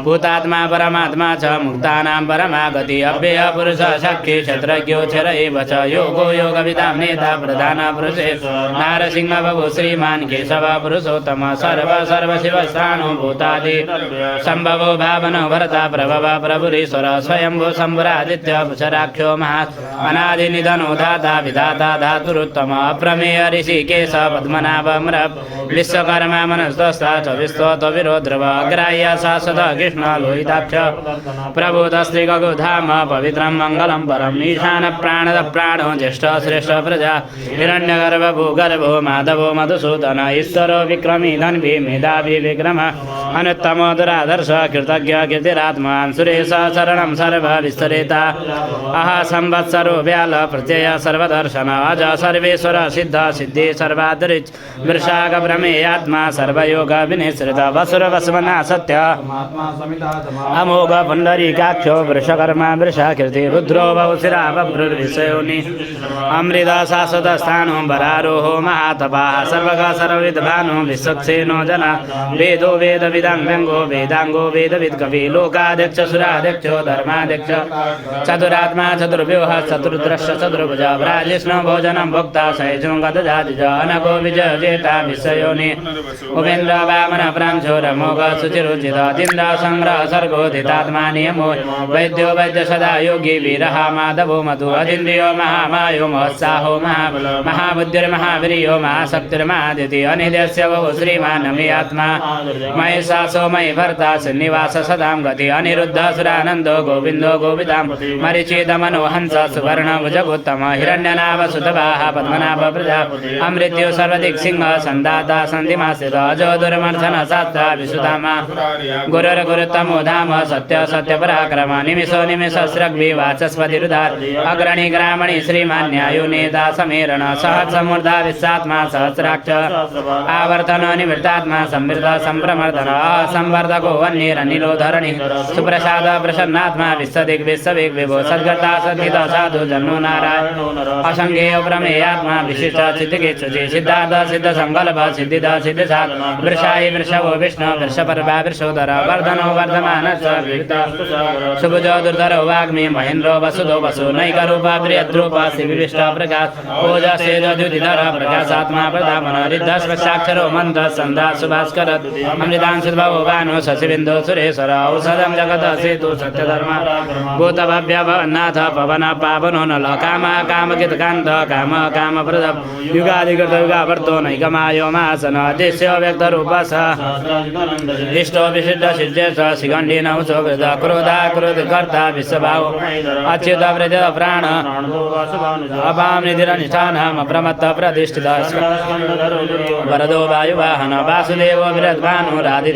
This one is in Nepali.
भूतात्मा परमात्मा च मुक्तानां परमा गति अव्यय पुरुष शक्ति क्षत्रज्ञोऽक्षर एव च योगो योगविदां नेता प्रधान पुरुषे नारसिंह बभु श्रीमान् केशव पुरुषोत्तम सर्व शिवस्थाणु भूतादि सम्भवो भावनो भरता प्रभव प्रभुरीश्वर स्वयंभू शम्भुरादित्य पुषराक्षो महा अनादिनिधनो धाता विधाता धातुरुत्तम अप्रमेय ऋषिकेश पद्मनाभम्र विश्वकर्मा मनस्तस्ता च विश्वतविरोध्रव अग्राह्य शाश्वत कृष्ण लोहिताक्ष प्रबोधस्त्रिगुधाम पवित्रं मङ्गलं परम् ईशान प्राणद प्राणो ज्येष्ठ श्रेष्ठ प्रजा हिरण्यगर्भ भूगर्भो माधवो मधुसूदन ईश्वरो विक्रमी धन्वी मेधावी विक्रम अनुत्तमो दुरादर्श कृतज्ञ कीर्तिरात्मान् सुरेश शरणं सर्व विस्तरेता अह संवत्सरो व्याल प्रत्यय सर्वदर्शन अज सर्वेश्वर सिद्ध सिद्धि सर्वादरिच वृषाग प्रमेयात्मा सर्वयोग विनिश्रित वसुर वसवना सत्य अमोघ पुंडरीकाक्षो वृषकर्मा वृषाकृति रुद्रो बहुशिरा बभ्रुर्विषयोनि अमृत शाश्वत स्थानो वरारोहो महातपाः सर्वगा सर्वविद्भानो विश्वक्सेनो जना वेदो वेदविदां व्यङ्गो वेदांगो वेदविद् कवि लोकाध्यक्ष सुराध्यक्षो धर्माध्यक्ष चतुरात्मा चतुर्व्यूह चतुर्द्रश्य चतुर्भुज ब्राजिष्णु भोजनं भोक्ता सैजो गतजातिज अनको विजय जेता विषयोनि उपेन्द्र वामन प्रांशो रमोघ शुचिरुचित इंद्र संग्रह सर्गोदितात्मा नियमो वैद्यो वैद्य सदा योगी वीरः माधवो मधु अजिन्द्रियो महामायो महत्साहो महाबुद्धिर्महावीर्यो महाशक्तिर्महादिति अनिदेश्य बहु श्रीमान् मे आत्मा मयि शासो मयि भर्ता श्रीनिवास सदां गति अनिरुद्ध सुरानन्दो गोविन्दो गोविदां मरीचिदमनो हंस सुवर्ण भुजगोत्तम हिरण्यनाभ सुतवाह पद्मनाभ प्रजा अमृत्यो सर्वदिक् सिंह सन्दाता सन्धिमास्थित अजो दुर्मर्शन शास्त्र विसुधामा गुरुर्गुरुत्तमो धाम सत्य सत्य पराक्रम निमिषो निमिष स्रग्वि वाचस्पति रुधार अग्रणी ग्रामणि श्रीमान् न्यायो नेता समेरण सहस्रमूर्धा विश्वात्मा सहस्राक्ष आवर्तन निवृत्तात्मा संवृत संप्रमर्दन संवर्धको वह्निरनिलो धरणि सुप्रसाद प्रसन्नात्मा विश्वदिग् विश्ववेग् विभो सद्गता सद्गीत साधु जन्नो नारायण असंख्येय प्रमेयात्मा विशिष्ट सिद्धिकेच्छुचि सिद्धार्थ सिद्ध संकल्प सिद्धिद सिद्धिसात् वृषाय वृषभो विष्णु वृषपर्वा वृषोदर वर्धनो वर्धमान सुभुजो दुर्धरो वाग्मी महेन्द्रो वसुदो वसु नैकरूप बृहद्रूप शिविष्ट प्रकाश ओजसेज द्युतिधर प्रकाशात्मा प्रधामन रिद्धस्वक्षाक्षरो मन्त्र सन्धा सुभास्कर अमृतांशुद्भवो भानु शशिबिन्दु सुरेश्वर औषधं जगत सेतु सत्यधर्म भूतभव्य भवन्नाथ पवन पावनो नल काम कामकित कान्त काम कामप्रद युगादिकृत युगावर्तो नैकमायो मासन अदृश्य व्यक्तरूपस इष्टो विशिष्ट सिद्धेश शिखण्डी नौसो वृद क्रोधा क्रोध कर्ता विश्वभाव अच्युत वृद प्राण अपां निधिरनिष्ठानम् अप्रमत्त प्रतिष्ठित वरदो वायुवाहन वासुदेवो विरद्भानु राधि